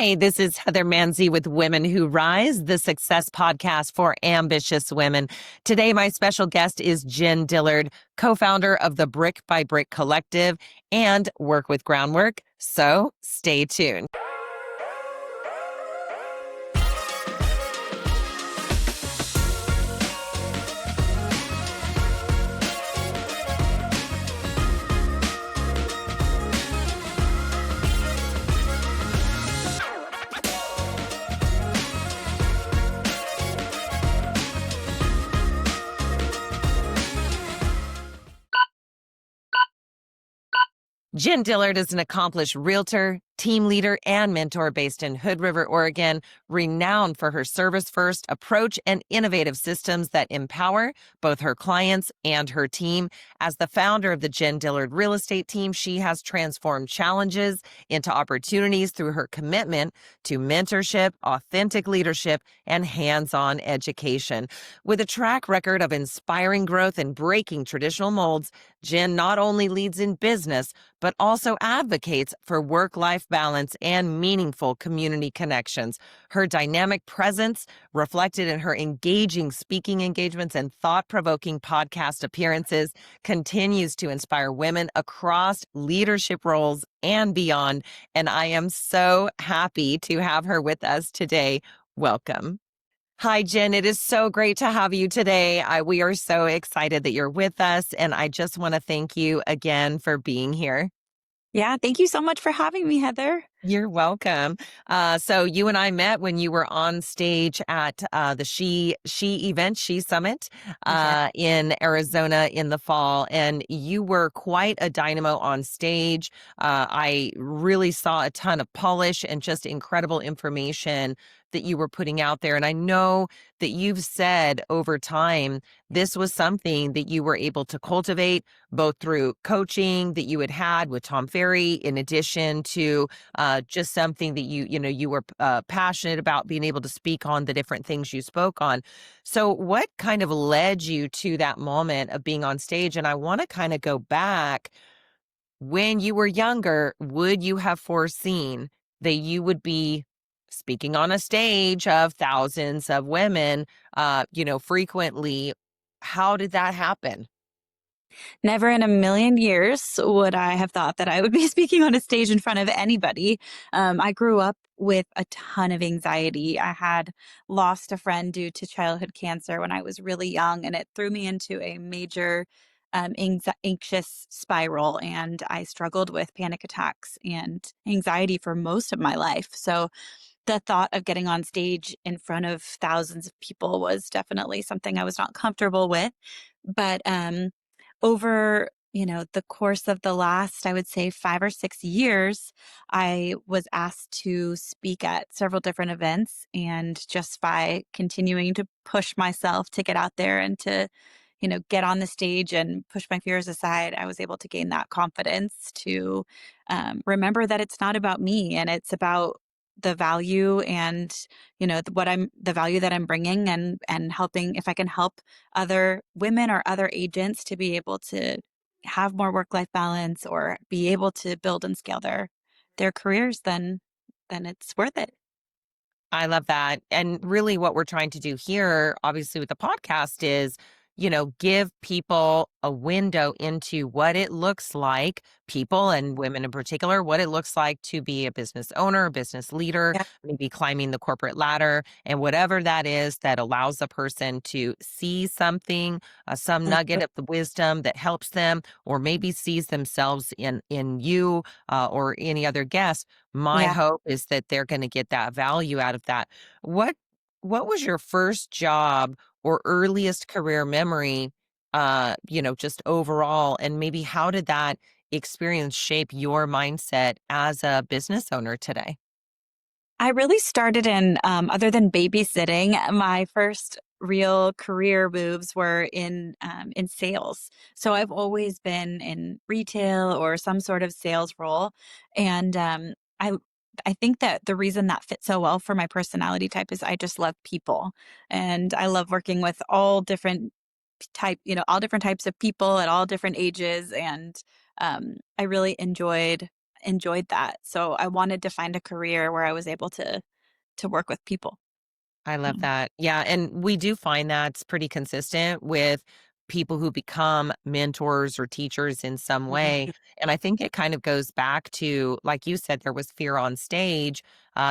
Hi, this is Heather Mansy with Women Who Rise, the success podcast for ambitious women. Today, my special guest is Jen Dillard, co-founder of the Brick by Brick Collective and Work with Groundwork. So stay tuned. Jen Dillard is an accomplished realtor, team leader, and mentor based in Hood River, Oregon, renowned for her service-first approach and innovative systems that empower both her clients and her team. As the founder of the Jen Dillard Real Estate Team, she has transformed challenges into opportunities through her commitment to mentorship, authentic leadership, and hands-on education. With a track record of inspiring growth and breaking traditional molds, Jen not only leads in business, but also advocates for work-life balance and meaningful community connections. Her dynamic presence, reflected in her engaging speaking engagements and thought-provoking podcast appearances, continues to inspire women across leadership roles and beyond. And I am so happy to have her with us today. Welcome. Hi, Jen. It is so great to have you today. We are so excited that you're with us, and I just want to thank you again for being here. Yeah, thank you so much for having me, Heather. You're welcome. So you and I met when you were on stage at the She event, She Summit in Arizona in the fall, and you were quite a dynamo on stage. I really saw a ton of polish and just incredible information that you were putting out there. And I know that you've said over time, this was something that you were able to cultivate both through coaching that you had with Tom Ferry, in addition to just something that you were passionate about being able to speak on the different things you spoke on. So what kind of led you to that moment of being on stage? And I want to kind of go back. When you were younger, would you have foreseen that you would be speaking on a stage of thousands of women, frequently? How did that happen? Never in a million years would I have thought that I would be speaking on a stage in front of anybody. I grew up with a ton of anxiety. I had lost a friend due to childhood cancer when I was really young, and it threw me into a major anxious spiral. And I struggled with panic attacks and anxiety for most of my life. So the thought of getting on stage in front of thousands of people was definitely something I was not comfortable with. But over the course of the last, I would say, 5 or 6 years, I was asked to speak at several different events, and just by continuing to push myself to get out there and to get on the stage and push my fears aside, I was able to gain that confidence to remember that it's not about me, and it's about the value and the value that I'm bringing, and helping, if I can help other women or other agents to be able to have more work-life balance or be able to build and scale their careers, then it's worth it. I love that. And really what we're trying to do here, obviously with the podcast, is, give people a window into what it looks like, people and women in particular, what it looks like to be a business owner, a business leader, Yeah. maybe climbing the corporate ladder, and whatever that is that allows a person to see something, some nugget of the wisdom that helps them, or maybe sees themselves in you or any other guest. My Yeah. hope is that they're going to get that value out of that. What what was your first job or earliest career memory, just overall, and maybe how did that experience shape your mindset as a business owner today? I really started in, other than babysitting, my first real career moves were in sales. So I've always been in retail or some sort of sales role, and I I think that the reason that fits so well for my personality type is I just love people, and I love working with all different types of people at all different ages, and I really enjoyed enjoyed that. So I wanted to find a career where I was able to work with people. I love Mm. that. Yeah, and we do find that's pretty consistent with people who become mentors or teachers in some way. And I think it kind of goes back to, like you said, there was fear on stage.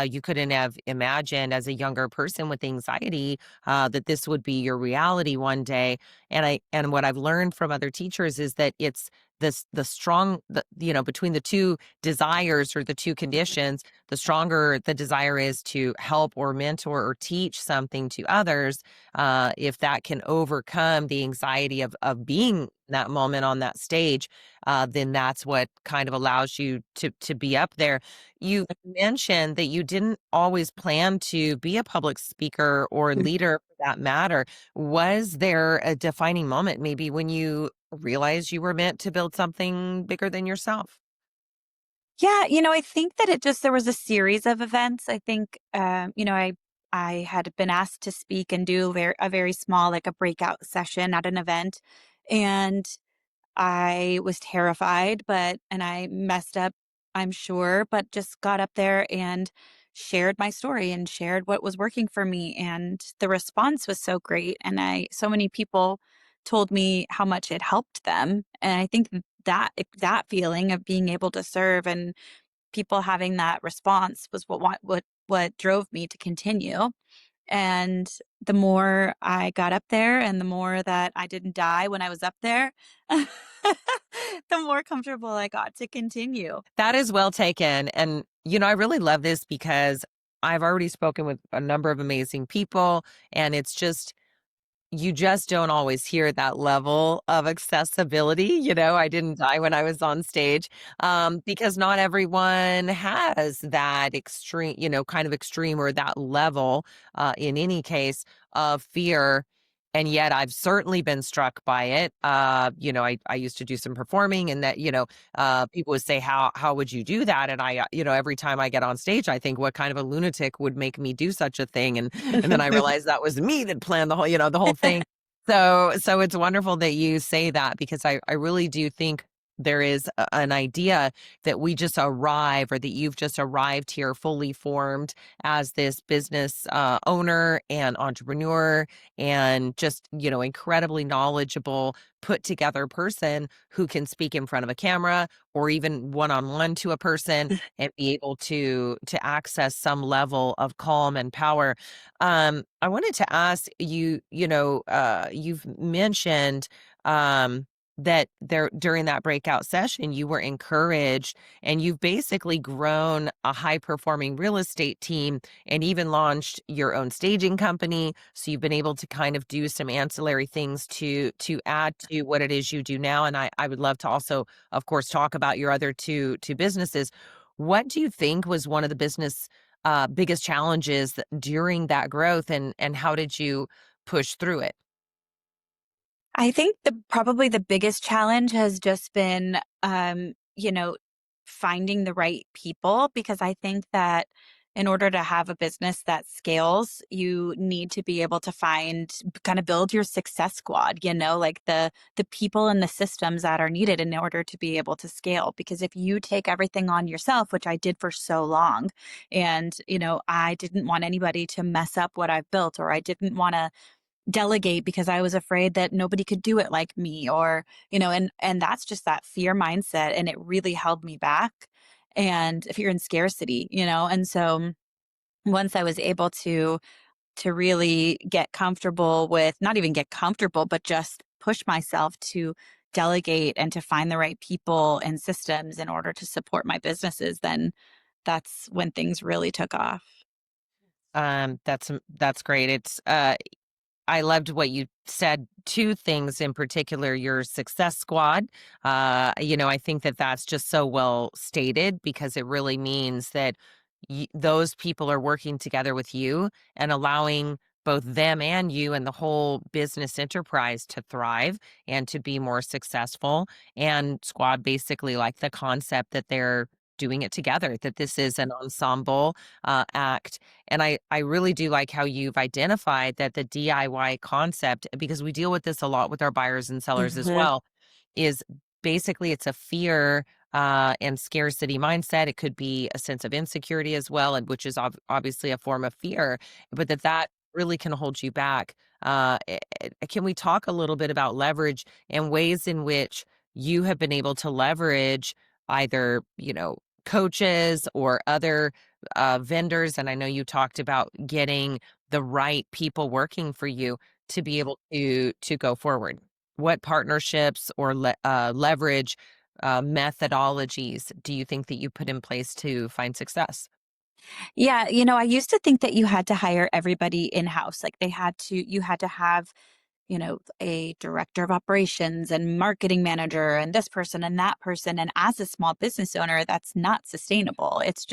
You couldn't have imagined as a younger person with anxiety that this would be your reality one day. And what I've learned from other teachers is that it's the strong between the two desires or the two conditions, the stronger the desire is to help or mentor or teach something to others, if that can overcome the anxiety of being that moment on that stage, then that's what kind of allows you to be up there. You mentioned that you didn't always plan to be a public speaker or leader for that matter. Was there a defining moment maybe when you realized you were meant to build something bigger than yourself? Yeah, I think that there was a series of events. I think, I had been asked to speak and do a very small, like a breakout session at an event, and I was terrified, and I messed up, I'm sure, but just got up there and shared my story and shared what was working for me. And the response was so great. And so many people told me how much it helped them. And I think that feeling of being able to serve and people having that response was what drove me to continue. And the more I got up there and the more that I didn't die when I was up there, the more comfortable I got to continue. That is well taken. And, I really love this because I've already spoken with a number of amazing people, and it's just, you just don't always hear that level of accessibility. I didn't die when I was on stage, because not everyone has that extreme, kind of extreme or that level, in any case, of fear. And yet I've certainly been struck by it. I used to do some performing, and that, people would say, how would you do that? And every time I get on stage, I think, what kind of a lunatic would make me do such a thing? And then I realized that was me that planned the whole thing. So it's wonderful that you say that, because I really do think there is an idea that we just arrive, or that you've just arrived here fully formed as this business owner and entrepreneur, and just, incredibly knowledgeable, put together person who can speak in front of a camera or even one on one to a person, and be able to access some level of calm and power. I wanted to ask you, you've mentioned, that there during that breakout session, you were encouraged, and you've basically grown a high performing real estate team and even launched your own staging company. So you've been able to kind of do some ancillary things to add to what it is you do now. And I would love to also, of course, talk about your other two businesses. What do you think was one of the business biggest challenges during that growth, and how did you push through it? I think probably the biggest challenge has just been, finding the right people, because I think that in order to have a business that scales, you need to be able to kind of build your success squad, like the people and the systems that are needed in order to be able to scale. Because if you take everything on yourself, which I did for so long, and, I didn't want anybody to mess up what I've built, or I didn't want to delegate because I was afraid that nobody could do it like me, or and that's just that fear mindset, and it really held me back. And if you're in scarcity, and so once I was able to really get comfortable with, not even get comfortable, but just push myself to delegate and to find the right people and systems in order to support my businesses, then that's when things really took off. That's great. I loved what you said. Two things in particular: your success squad. I think that that's just so well stated, because it really means that those people are working together with you and allowing both them and you and the whole business enterprise to thrive and to be more successful. And squad, basically, like the concept that they're doing it together, that this is an ensemble act. And I really do like how you've identified that the DIY concept, because we deal with this a lot with our buyers and sellers as Mhm. well, is basically it's a fear and scarcity mindset. It could be a sense of insecurity as well, and which is obviously a form of fear, but that really can hold you back. Can we talk a little bit about leverage and ways in which you have been able to leverage either, coaches or other vendors? And I know you talked about getting the right people working for you to be able to go forward. What partnerships or leverage methodologies do you think that you put in place to find success? Yeah, I used to think that you had to hire everybody in-house. Like you had to have, a director of operations and marketing manager and this person and that person. And as a small business owner, that's not sustainable. It's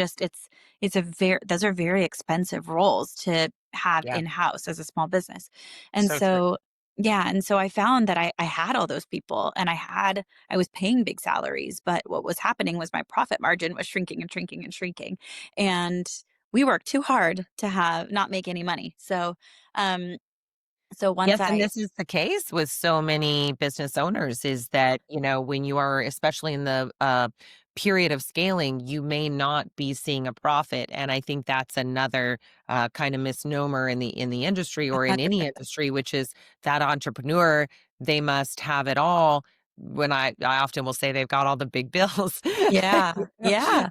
those are very expensive roles to have Yeah, in-house as a small business. And so true. so, yeah. And so I found that I had all those people and I was paying big salaries, but what was happening was my profit margin was shrinking and shrinking and shrinking. And we worked too hard to have not make any money. Um, so once Yes, and I this is the case with so many business owners is that, when you are especially in the period of scaling, you may not be seeing a profit. And I think that's another kind of misnomer in the industry or in any 100%. industry, which is that entrepreneur, they must have it all. When I often will say they've got all the big bills. Yeah, yeah.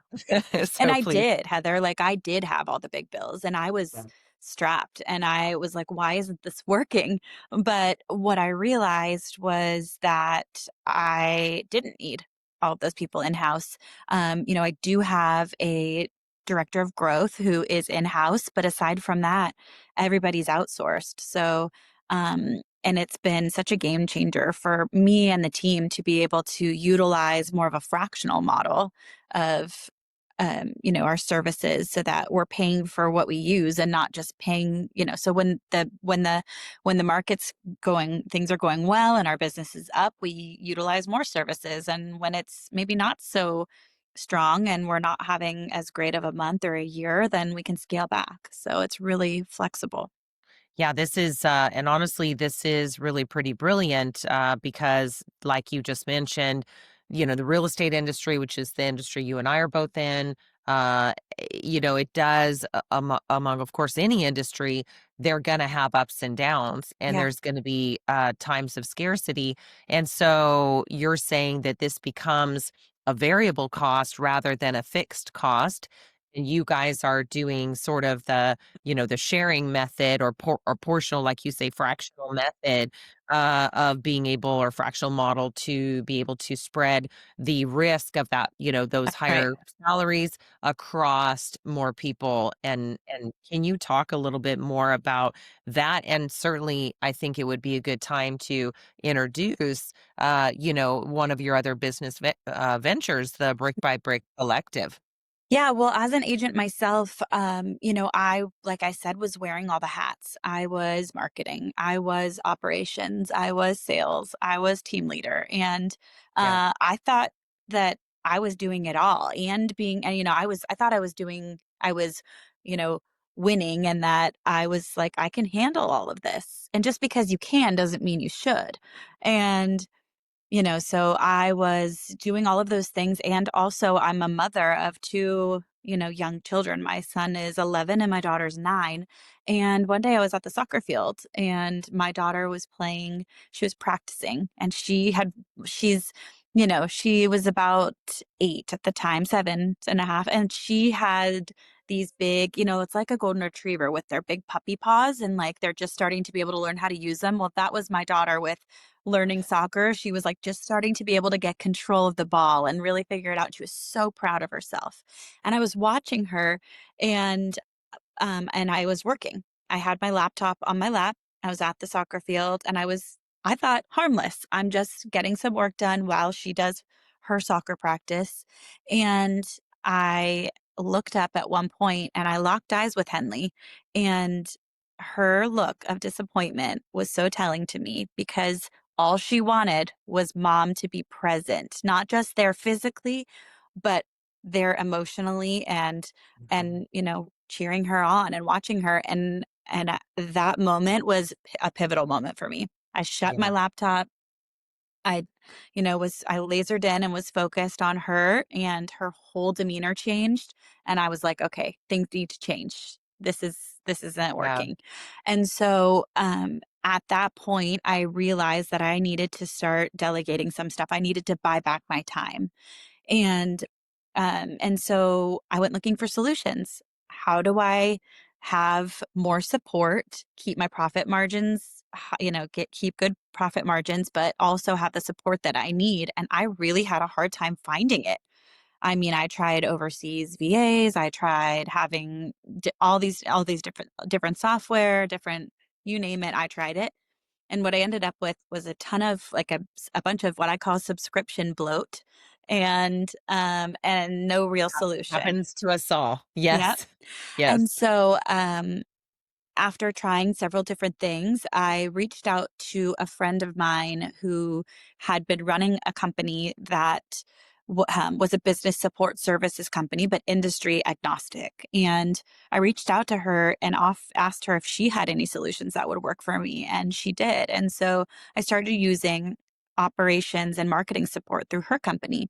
And So I please. did, Heather, like, I did have all the big bills, and I was Yeah. strapped, and I was like, "Why isn't this working?" But what I realized was that I didn't need all of those people in-house. I do have a director of growth who is in-house, but aside from that, everybody's outsourced. And it's been such a game changer for me and the team to be able to utilize more of a fractional model of our services so that we're paying for what we use and not just paying, so when the market's going, things are going well and our business is up, we utilize more services. And when it's maybe not so strong and we're not having as great of a month or a year, then we can scale back. So it's really flexible. Yeah, this is, and honestly, this is really pretty brilliant because, like you just mentioned, the real estate industry, which is the industry you and I are both in, it does, among, of course, any industry, they're going to have ups and downs, and Yeah, there's going to be times of scarcity. And so you're saying that this becomes a variable cost rather than a fixed cost. And you guys are doing sort of the sharing method or or portional, like you say, fractional method of being able or fractional model to be able to spread the risk of that, those that's right. higher salaries across more people. And can you talk a little bit more about that? And certainly, I think it would be a good time to introduce, one of your other business ventures, the Brick by Brick Collective. Yeah, well, as an agent myself, I, like I said, was wearing all the hats. I was marketing, I was operations, I was sales, I was team leader. And Yeah. I thought that I was doing it all and I thought I was, you know, winning and that I was like, I can handle all of this. And just because you can doesn't mean you should. And so I was doing all of those things. And also, I'm a mother of two, young children. My son is 11 and my daughter's 9. And one day I was at the soccer field and my daughter was playing, she was practicing, and she was about 8 at the time, 7.5. And she had these big, it's like a golden retriever with their big puppy paws and like they're just starting to be able to learn how to use them. Well, that was my daughter with learning soccer. She was like just starting to be able to get control of the ball and really figure it out. She was so proud of herself. And I was watching her and and I was working. I had my laptop on my lap. I was at the soccer field and I thought harmless. I'm just getting some work done while she does her soccer practice. And I looked up at one point and I locked eyes with Henley, and her look of disappointment was so telling to me because all she wanted was mom to be present, not just there physically, but there emotionally and cheering her on and watching her. And that moment was a pivotal moment for me. I shut my Yeah. laptop. I lasered in and was focused on her, and her whole demeanor changed. And I was like, okay, things need to change. This isn't Yeah. working. And so at that point, I realized that I needed to start delegating some stuff. I needed to buy back my time. And so I went looking for solutions. How do I have more support, keep my profit margins, keep good profit margins, but also have the support that I need? And I really had a hard time finding it. I mean, I tried overseas VAs, I tried having all these different software, different, you name it, I tried it. And what I ended up with was a ton of like a bunch of what I call subscription bloat and no real solution. Happens to us all. Yep. Yes. Yes. And so after trying several different things, I reached out to a friend of mine who had been running a company that was a business support services company, but industry agnostic. And I reached out to her and asked her if she had any solutions that would work for me. And she did. And so I started using operations and marketing support through her company.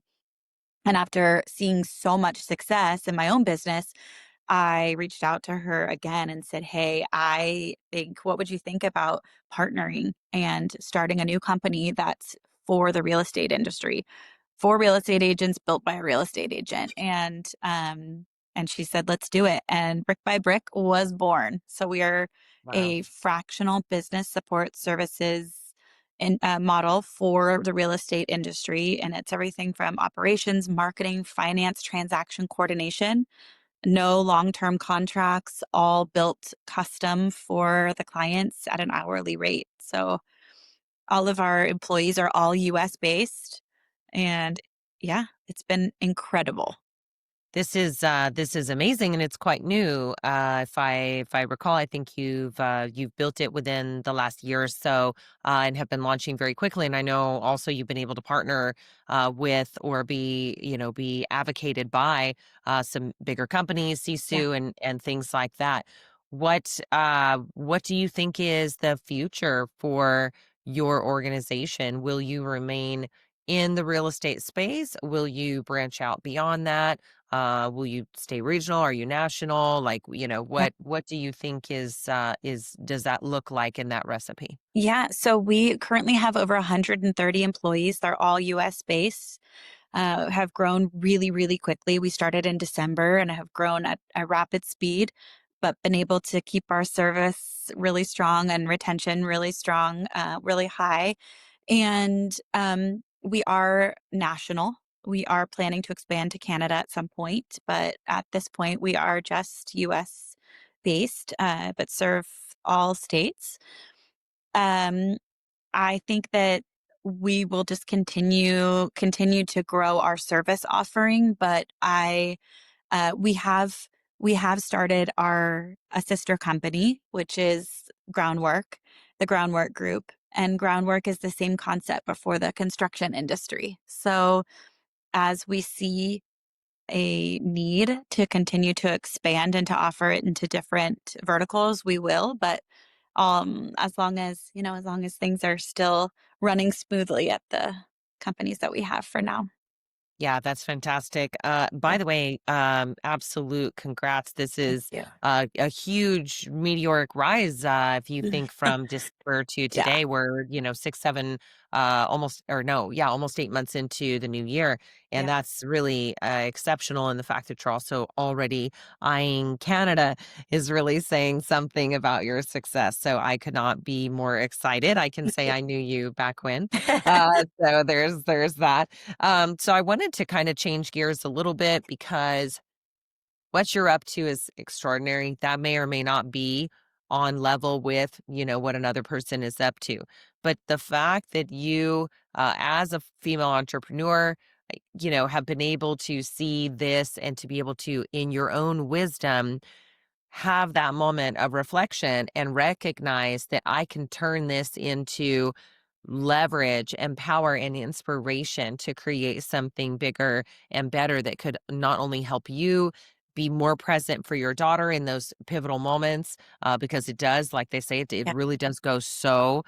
And after seeing so much success in my own business, I reached out to her again and said, "Hey, what would you think about partnering and starting a new company that's for the real estate industry, for real estate agents built by a real estate agent?" And she said, "Let's do it." And Brick by Brick was born. So we are Wow. a fractional business support services model for the real estate industry. And it's everything from operations, marketing, finance, transaction coordination. No long-term contracts, all built custom for the clients at an hourly rate. So all of our employees are all US based. And yeah, it's been incredible. This is amazing, and it's quite new. If I recall, I think you've built it within the last year or so, and have been launching very quickly. And I know also you've been able to partner with or be advocated by some bigger companies, Yeah. Sisu and things like that. What do you think is the future for your organization? Will you remain in the real estate space? Will you branch out beyond that? Will you stay regional? Are you national? Like, what do you think is does that look like in that recipe? Yeah, so we currently have over 130 employees. They're all US based, have grown really, really quickly. We started in December and have grown at a rapid speed, but been able to keep our service really strong and retention really strong, really high. And we are national. We are planning to expand to Canada at some point, but at this point, we are just US based, but serve all states. Um, I think that we will just continue to grow our service offering, but I we have started our a sister company, which is Groundwork, the Groundwork Group, and Groundwork is the same concept but for the construction industry. So as we see a need to continue to expand and to offer it into different verticals, we will. But as long as things are still running smoothly at the companies that we have for now. Yeah, that's fantastic. By Yeah. the way, absolute congrats. This Thank is you. a huge meteoric rise. If you think from December to Yeah. today, we're, 6, 7, almost, or no, yeah, almost 8 months into the new year. And Yeah. that's really exceptional. And the fact that you're also already eyeing Canada is really saying something about your success. So I could not be more excited. I can Thank say you. I knew you back when. So there's that. So I wanted to kind of change gears a little bit because what you're up to is extraordinary. That may or may not be on level with, what another person is up to. But the fact that you, as a female entrepreneur, have been able to see this and to be able to, in your own wisdom, have that moment of reflection and recognize that I can turn this into leverage and power and inspiration to create something bigger and better that could not only help you be more present for your daughter in those pivotal moments, because it does, like they say, it Yeah. really does go so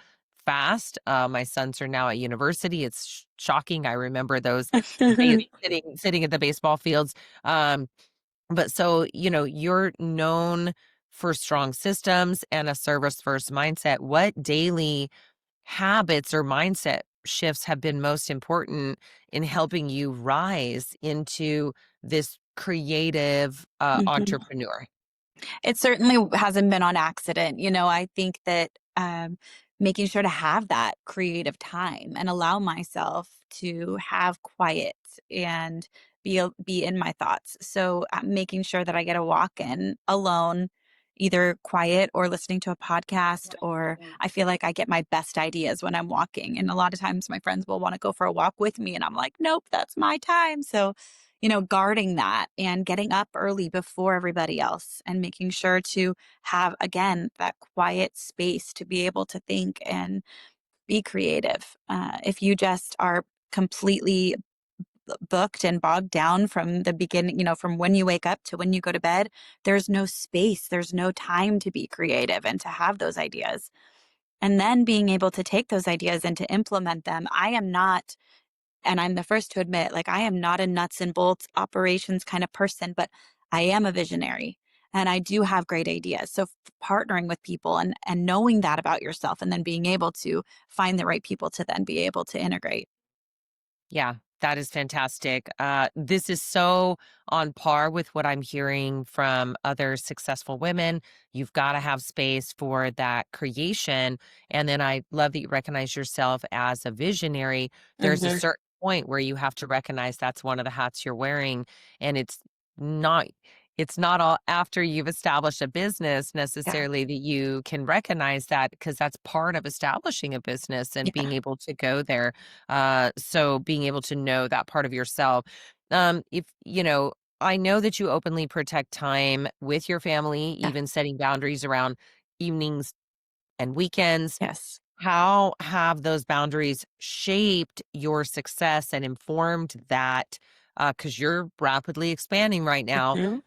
fast. My sons are now at university. It's shocking. I remember those sitting at the baseball fields. But so, you're known for strong systems and a service first mindset. What daily habits or mindset shifts have been most important in helping you rise into this creative Mhm. entrepreneur? It certainly hasn't been on accident. I think that making sure to have that creative time and allow myself to have quiet and be in my thoughts. So making sure that I get a walk in alone, either quiet or listening to a podcast, or I feel like I get my best ideas when I'm walking. And a lot of times my friends will want to go for a walk with me, and I'm like, nope, that's my time. So guarding that and getting up early before everybody else and making sure to have, again, that quiet space to be able to think and be creative. If you just are completely booked and bogged down from the beginning, from when you wake up to when you go to bed, there's no space, there's no time to be creative and to have those ideas. And then being able to take those ideas and to implement them. I am not, and I'm the first to admit, like, I am not a nuts and bolts operations kind of person, but I am a visionary and I do have great ideas. So partnering with people and knowing that about yourself and then being able to find the right people to then be able to integrate. Yeah, that is fantastic. This is so on par with what I'm hearing from other successful women. You've got to have space for that creation. And then I love that you recognize yourself as a visionary. There's a Hmm. certain point where you have to recognize that's one of the hats you're wearing. And not. It's not all after you've established a business Yeah. necessarily that you can recognize that, because that's part of establishing a business and Yeah. being able to go there. So being able to know that part of yourself. If I know that you openly protect time with your family, Yeah. even setting boundaries around evenings and weekends. Yes. How have those boundaries shaped your success and informed that? Because you're rapidly expanding right now, Hmm.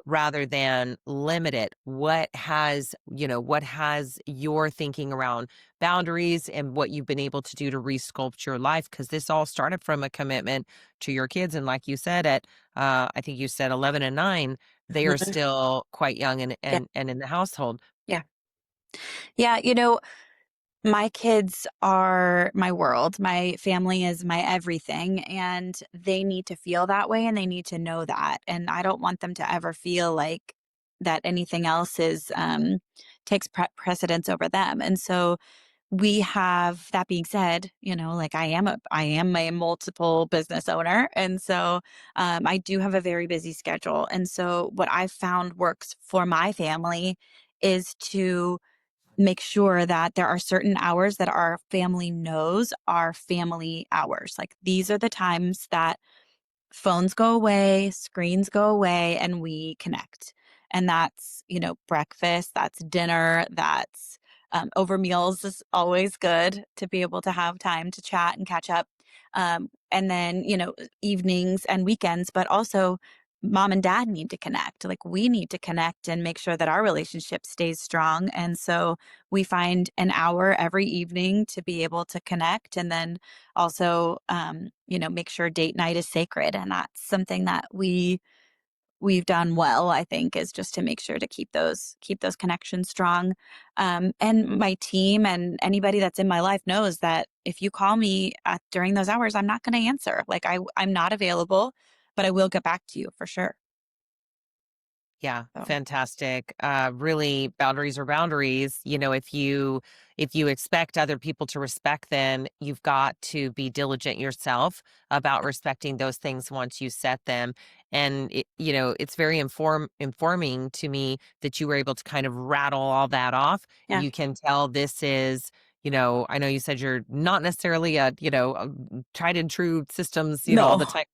rather than limit it. What has your thinking around boundaries and what you've been able to do to resculpt your life? Because this all started from a commitment to your kids, and like you said, at I think you said 11 and 9, they are Hmm. still quite young and Yeah. and in the household. Yeah. Yeah. My kids are my world. My family is my everything, and they need to feel that way and they need to know that. And I don't want them to ever feel like that anything else is takes precedence over them. And so we have that being said, like I am a multiple business owner, and so I do have a very busy schedule. And so what I've found works for my family is to make sure that there are certain hours that our family knows are family hours. Like these are the times that phones go away, screens go away, and we connect. And that's, breakfast, that's dinner, that's over meals is always good to be able to have time to chat and catch up. And then, evenings and weekends, but also mom and dad need to connect. Like we need to connect and make sure that our relationship stays strong. And so we find an hour every evening to be able to connect. And then also make sure date night is sacred, and that's something that we've done well, I think, is just to make sure to keep those connections strong. And my team and anybody that's in my life knows that if you call me during those hours, I'm not going to answer. Like I'm not available, but I will get back to you for sure. Yeah, So fantastic. Really, boundaries are boundaries. If you expect other people to respect them, you've got to be diligent yourself about respecting those things once you set them. And it's very informing to me that you were able to kind of rattle all that off. yeah. You can tell this is. I know you said you're not necessarily a tried and true systems, all the No. time.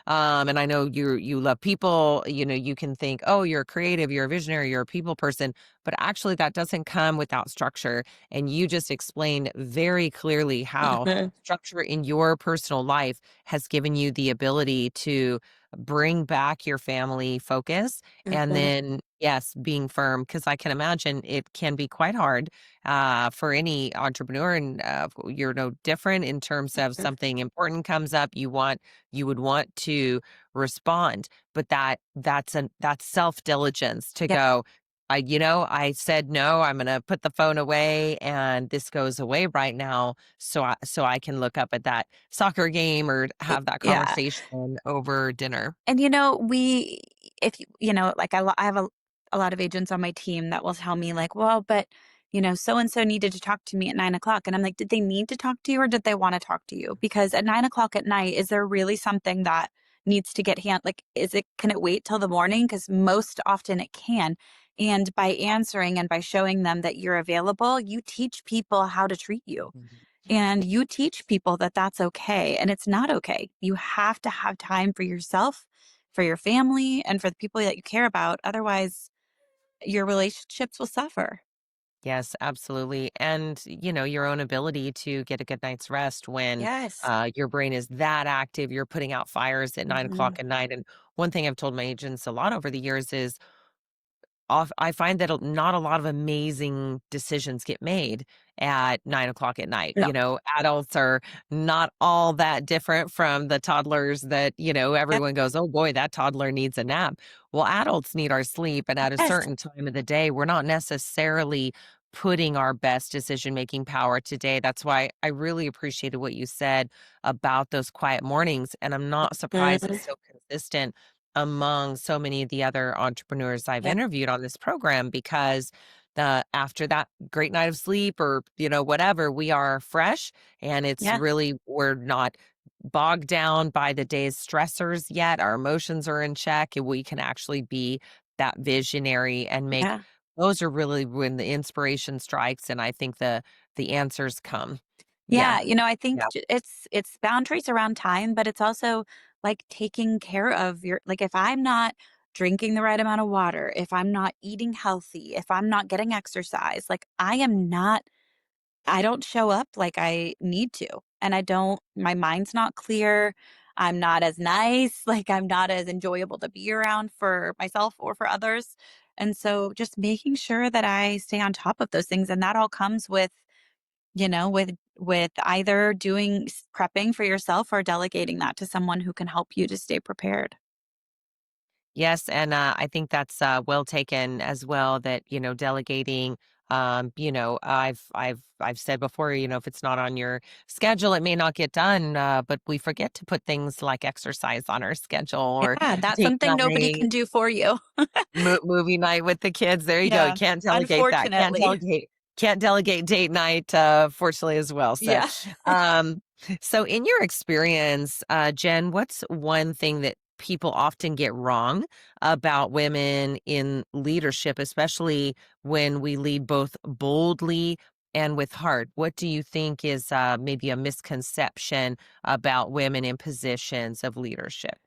And I know you love people. You can think, oh, you're a creative, you're a visionary, you're a people person, but actually that doesn't come without structure. And you just explained very clearly how Mhm. structure in your personal life has given you the ability to bring back your family focus. And Mhm. then, yes, being firm, because I can imagine it can be quite hard for any entrepreneur. And you're no different in terms of Mhm. something important comes up, you would want to respond, but that's self diligence to Yeah, go. I said no. I'm gonna put the phone away, and this goes away right now, so I can look up at that soccer game or have that yeah. conversation over dinner. And, we if like, I have a lot of agents on my team that will tell me, like, "Well, but, so and so needed to talk to me at 9 o'clock." And I'm like, "Did they need to talk to you or did they wanna talk to you? Because at 9 o'clock at night, is there really something that needs to get like, can it wait till the morning? Because most often it can. And by answering and by showing them that you're available, you teach people how to treat you. Mhm. And you teach people that that's okay, and it's not okay. You have to have time for yourself, for your family, and for the people that you care about. Otherwise, your relationships will suffer. Yes, absolutely. And, your own ability to get a good night's rest when Yes. your brain is that active, you're putting out fires at 9 o'clock Mhm. at night. And one thing I've told my agents a lot over the years is I find that not a lot of amazing decisions get made at 9 o'clock at night. No. Adults are not all that different from the toddlers that, Yep. everyone goes, oh boy, that toddler needs a nap. Well, adults need our sleep. And at a Yes. certain time of the day, we're not necessarily putting our best decision making power today. That's why I really appreciated what you said about those quiet mornings. And I'm not surprised Mhm. it's so consistent among so many of the other entrepreneurs I've Yep. interviewed on this program, because the after that great night of sleep or whatever, we are fresh, and it's Yeah. really, we're not bogged down by the day's stressors yet. Our emotions are in check, and we can actually be that visionary and make, Yeah. those are really when the inspiration strikes, and I think the answers come. Yeah. Yeah, I think Yeah. it's boundaries around time, but it's also like taking care of like if I'm not drinking the right amount of water, if I'm not eating healthy, if I'm not getting exercise, like I don't show up like I need to. And my mind's not clear. I'm not as nice, like I'm not as enjoyable to be around for myself or for others. And so just making sure that I stay on top of those things, and that all comes with with either prepping for yourself or delegating that to someone who can help you to stay prepared. Yes, and I think that's well taken as well. That delegating. I've said before, if it's not on your schedule, it may not get done. But we forget to put things like exercise on our schedule or Yeah, that's date something nobody night. can do for you. Movie night with the kids, there you go, you Yeah, can't delegate that, unfortunately. can't delegate date night, fortunately as well, Yeah. um, so in your experience, Jen, what's one thing that people often get wrong about women in leadership, especially when we lead both boldly and with heart? What do you think is, maybe a misconception about women in positions of leadership?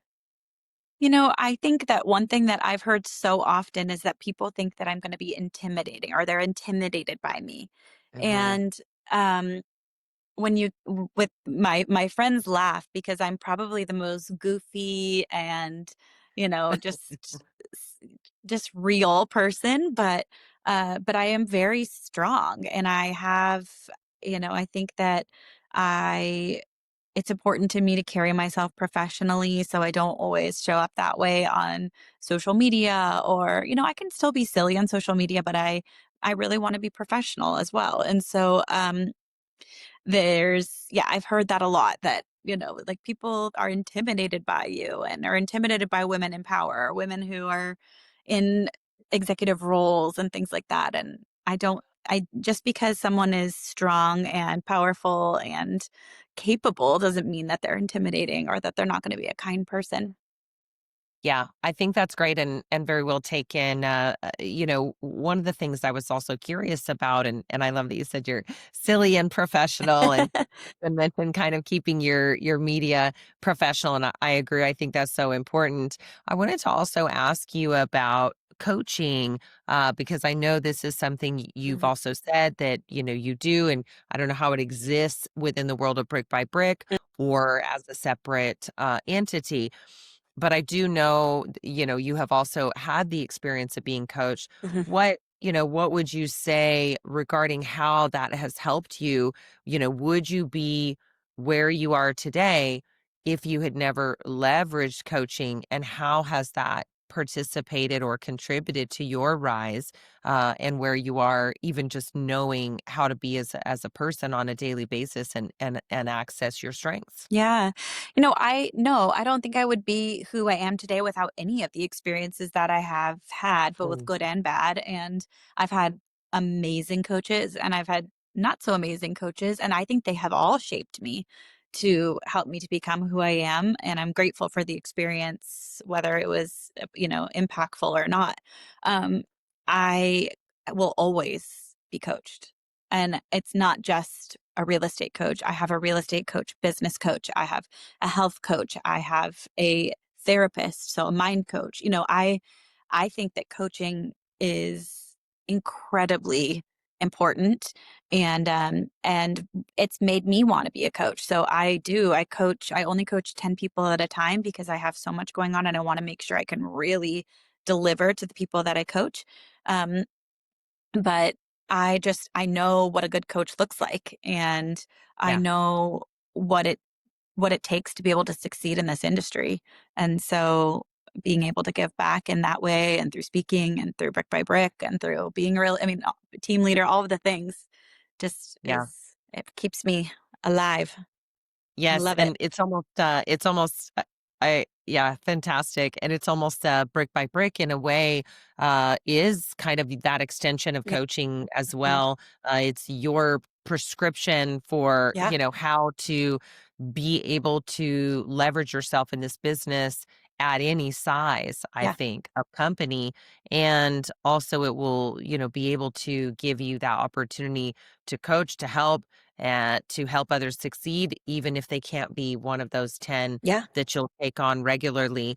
I think that one thing that I've heard so often is that people think that I'm gonna be intimidating or they're intimidated by me. Mhm. And, um when with my friends laugh because I'm probably the most goofy and, s just real person, but I am very strong, and I have I think that I it's important to me to carry myself professionally, so I don't always show up that way on social media, or, I can still be silly on social media, but I really wanna be professional as well, and so, I've heard that a lot, that, like, people are intimidated by you and are intimidated by women in power, or women who are in executive roles and things like that. And I just because someone is strong and powerful and capable doesn't mean that they're intimidating or that they're not going to be a kind person. Yeah, I think that's great and very well taken. One of the things I was also curious about, and I love that you said you're silly and professional, and mentioned kind of keeping your media professional, and I agree. I think that's so important. I wanted to also ask you about coaching, because I know this is something you've Mhm. also said that you do, and I don't know how it exists within the world of Brick by Brick or as a separate entity. But I do know, you have also had the experience of being coached. Mhm. What would you say regarding how that has helped you? Would you be where you are today if you had never leveraged coaching? And how has that participated or contributed to your rise, and where you are, even just knowing how to be as a person on a daily basis and access your strengths? Yeah. I no, I don't think I would be who I am today without any of the experiences that I have had, but with Mm, good and bad. And I've had amazing coaches and I've had not so amazing coaches. And I think they have all shaped me to help me to become who I am. And I'm grateful for the experience, whether it was, impactful or not. Um, I will always be coached. And it's not just a real estate coach. I have a real estate coach, business coach. I have a health coach. I have a therapist, so a mind coach. I think that coaching is incredibly important and it's made me want to be a coach. So I only coach 10 people at a time because I have so much going on and I want to make sure I can really deliver to the people that I coach. Um, but I know what a good coach looks like, and I yeah. know what it takes to be able to succeed in this industry. And so being able to give back in that way and through speaking and through brick by brick and through being team leader, all of the things just Yeah. it keeps me alive. I Yes, love it. and it's almost, yeah, fantastic, and it's almost, brick by brick in a way, is kind of that extension of Yeah. coaching as Mhm. well. It's your prescription for, Yeah. how to be able to leverage yourself in this business at any size, I Yeah. think, of company. And also it will, be able to give you that opportunity to coach, to help others succeed, even if they can't be one of those 10 Yeah. that you'll take on regularly.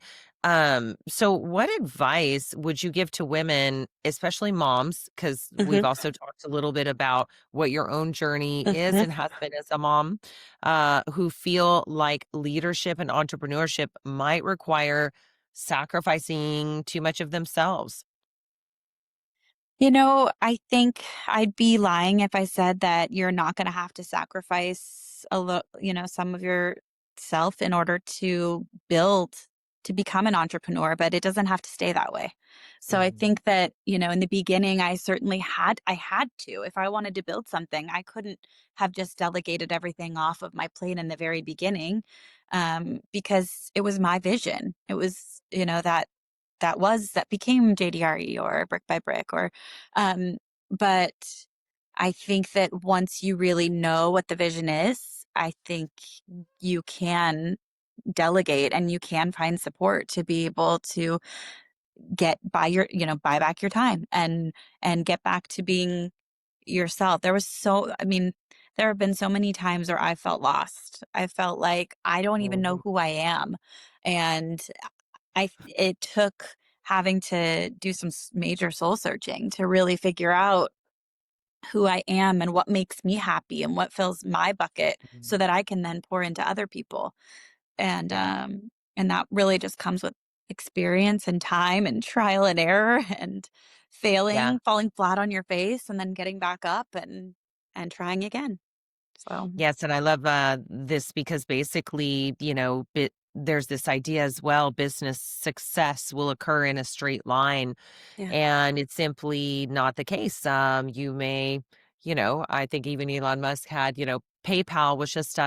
So what advice would you give to women, especially moms? Because we've Mhm. also talked a little bit about what your own journey is Mhm. and has been as a mom, who feel like leadership and entrepreneurship might require sacrificing too much of themselves. I think I'd be lying if I said that you're not going to have to sacrifice some of yourself in order to become an entrepreneur, but it doesn't have to stay that way. So I Mhm. think that, in the beginning, I had to. If I wanted to build something, I couldn't have just delegated everything off of my plate in the very beginning, because it was my vision. It was, that became JDRE or brick by brick um but I think that once you really know what the vision is, I think you can delegate and you can find support to be able to buy back your time and get back to being yourself. There have been so many times where I felt lost. I felt like I don't even know Mhm. who I am. And it took having to do some major soul searching to really figure out who I am and what makes me happy and what fills my bucket so Mhm. that I can then pour into other people. And Yeah. that really just comes with experience and time and trial and error and Yeah. falling flat on your face and then getting back up and trying again. So, Yes, and I love, this because basically, there's this idea as well, business success will occur in a straight line, yeah. and it's simply not the case. You may, I think even Elon Musk had, PayPal was just,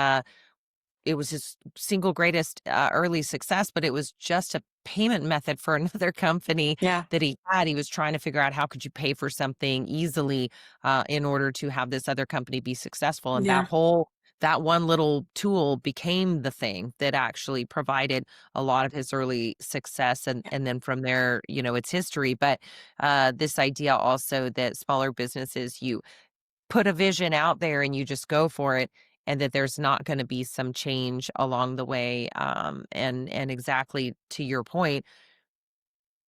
it was his single greatest, early success, but it was just a payment method for another company Yeah. that he had. He was trying to figure out how could you pay for something easily, in order to have this other company be successful, and Yeah. that one little tool became the thing that actually provided a lot of his early success, Yeah. and then from there, it's history. But, this idea also that smaller businesses, you put a vision out there and you just go for it, and that there's not going to be some change along the way, and exactly to your point,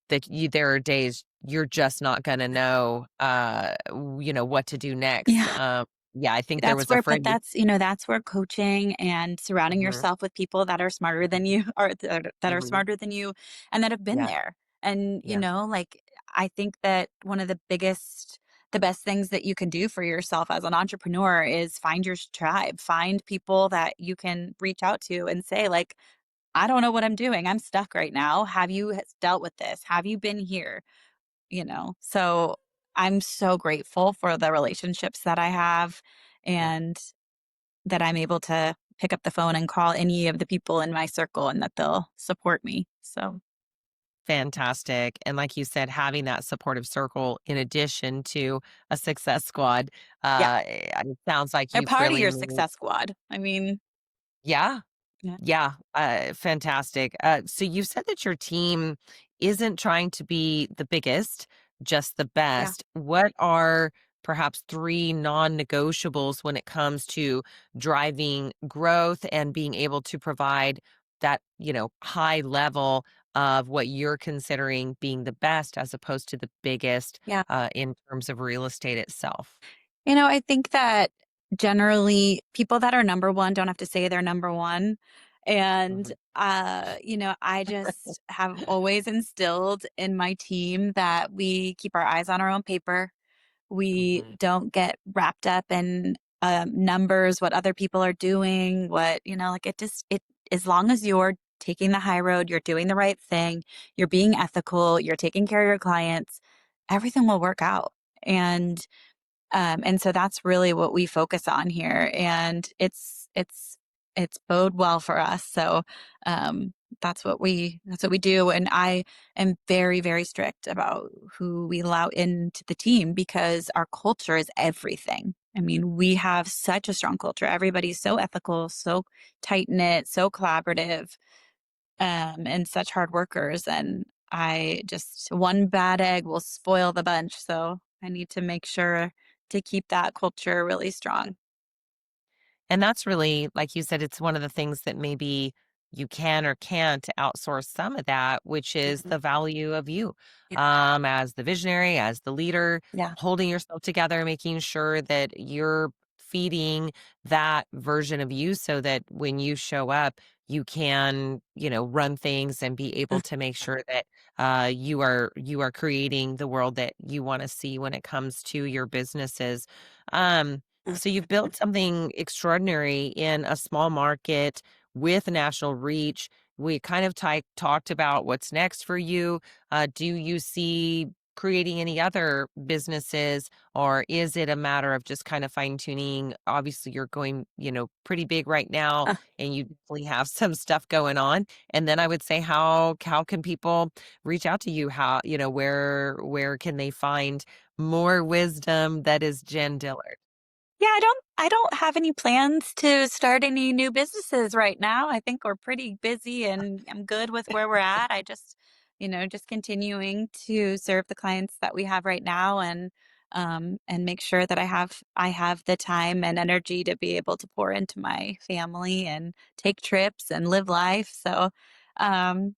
that there are days you're just not going to know, what to do next. Yeah. Yeah, I think there That's was a where but friend. that's where coaching and surrounding Mhm, yourself with people that are smarter than you or that are mhm. smarter than you and that have been Yeah, there. And, yeah, like, I think that one of the best things that you can do for yourself as an entrepreneur is find your tribe, find people that you can reach out to and say, like, "I don't know what I'm doing. I'm stuck right now. Have you dealt with this? Have you been here?" So I'm so grateful for the relationships that I have yeah. and that I'm able to pick up the phone and call any of the people in my circle and that they'll support me. So, Fantastic. And like you said, having that supportive circle in addition to a success squad, yeah, it sounds like they're you've part of really your made. success squad. I mean, Yeah. yeah, Yeah, fantastic. So you said that your team isn't trying to be the biggest, just the yeah, best. What are perhaps three non-negotiables when it comes to driving growth and being able to provide that, high level of what you're considering being the best as opposed to the biggest yeah. in terms of real estate itself? I think that generally people that are number one don't have to say they're number one. And, Mhm. I just have always instilled in my team that we keep our eyes on our own paper. We Mhm. don't get wrapped up in numbers, what other people are doing, like as long as you're taking the high road, you're doing the right thing, you're being ethical, you're taking care of your clients, everything will work out. And so that's really what we focus on here. And it's bode well for us. So um, that's what we do. And I am very, very strict about who we allow into the team because our culture is everything. I mean, we have such a strong culture. Everybody's so ethical, so tight knit, so collaborative, and such hard workers. And I just one bad egg will spoil the bunch. So I need to make sure to keep that culture really strong. And that's really, like you said, it's one of the things that maybe you can or can't outsource some of that, which is Mhm. the value of you Yeah. as the visionary, as the leader, Yeah. holding yourself together, making sure that you're feeding that version of you so that when you show up, you can, run things and be able Uh, to make sure that you are creating the world that you want to see when it comes to your businesses. Um, uh, so you've built something extraordinary in a small market with national reach. We kind of talked about what's next for you. Do you see creating any other businesses, or is it a matter of just kind of fine tuning? Obviously, you're going, pretty big right now, uh. and you definitely have some stuff going on. And then I would say, how can people reach out to you? How where can they find more wisdom that is Jen Dillard? Yeah, I don't have any plans to start any new businesses right now. I think we're pretty busy and I'm good with where we're at. I just continuing to serve the clients that we have right now and make sure that I have the time and energy to be able to pour into my family and take trips and live life. So um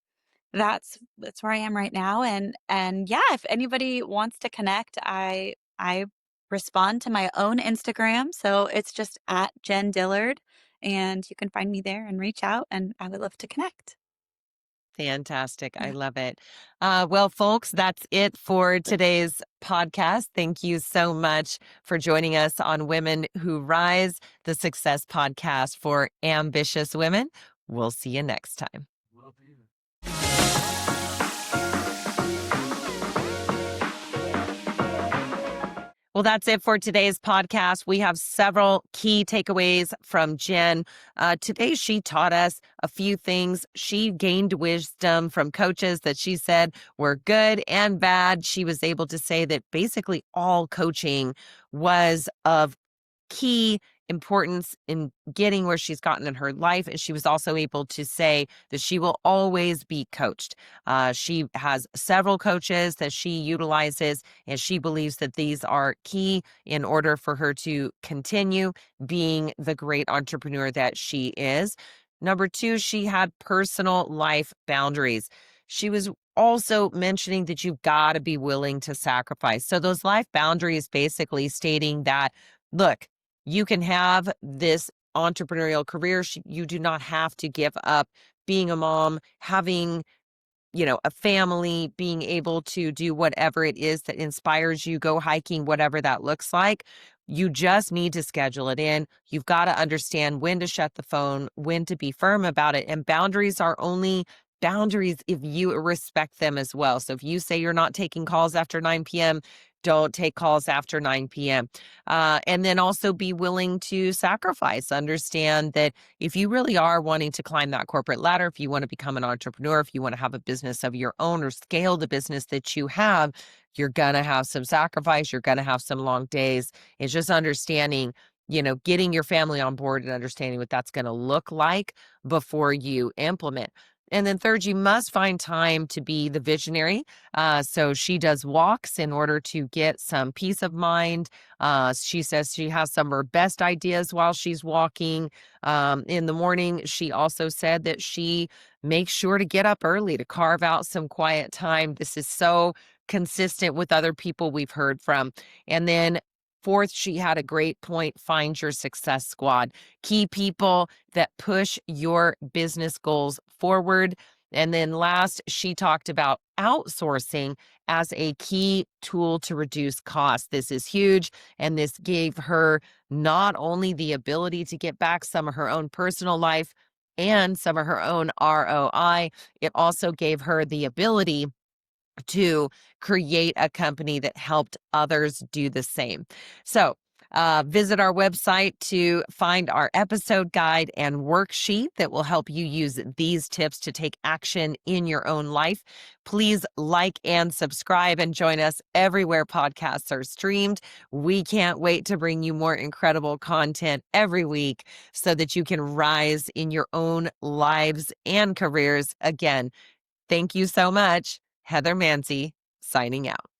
that's where I am right now, and yeah, if anybody wants to connect, I respond to my own Instagram, so it's just at Jen Dillard, and you can find me there and reach out, and I would love to connect. Fantastic. I Yeah. love it. Well, folks, that's it for today's podcast. Thank you so much for joining us on Women Who Rise, the success podcast for ambitious women. We'll see you next time. Well, that's it for today's podcast. We have several key takeaways from Jen. Today, she taught us a few things. She gained wisdom from coaches that she said were good and bad. She was able to say that basically all coaching was of key importance in getting where she's gotten in her life. And she was also able to say that she will always be coached. She has several coaches that she utilizes, and she believes that these are key in order for her to continue being the great entrepreneur that she is. Number two, she had personal life boundaries. She was also mentioning that you've got to be willing to sacrifice. So, those life boundaries basically stating that, look, You can have this entrepreneurial career. You do not have to give up being a mom, having a family, being able to do whatever it is that inspires you, go hiking, whatever that looks like. You just need to schedule it in. You've got to understand when to shut the phone, when to be firm about it. And boundaries are only boundaries if you respect them as well. So if you say you're not taking calls after 9 p.m., don't take calls after 9 p.m. And then also be willing to sacrifice. Understand that if you really are wanting to climb that corporate ladder, if you want to become an entrepreneur, if you want to have a business of your own or scale the business that you have, you're going to have some sacrifice. You're going to have some long days. It's just understanding, getting your family on board and understanding what that's going to look like before you implement. And then third, you must find time to be the visionary. So she does walks in order to get some peace of mind. She says she has some of her best ideas while she's walking in the morning. She also said that she makes sure to get up early to carve out some quiet time. This is so consistent with other people we've heard from. And then fourth, she had a great point: find your success squad, key people that push your business goals forward. And then last, she talked about outsourcing as a key tool to reduce costs. This is huge. And this gave her not only the ability to get back some of her own personal life and some of her own ROI, it also gave her the ability to create a company that helped others do the same. So, visit our website to find our episode guide and worksheet that will help you use these tips to take action in your own life. Please like and subscribe and join us everywhere podcasts are streamed. We can't wait to bring you more incredible content every week so that you can rise in your own lives and careers. Again, thank you so much. Heather Mansy, signing out.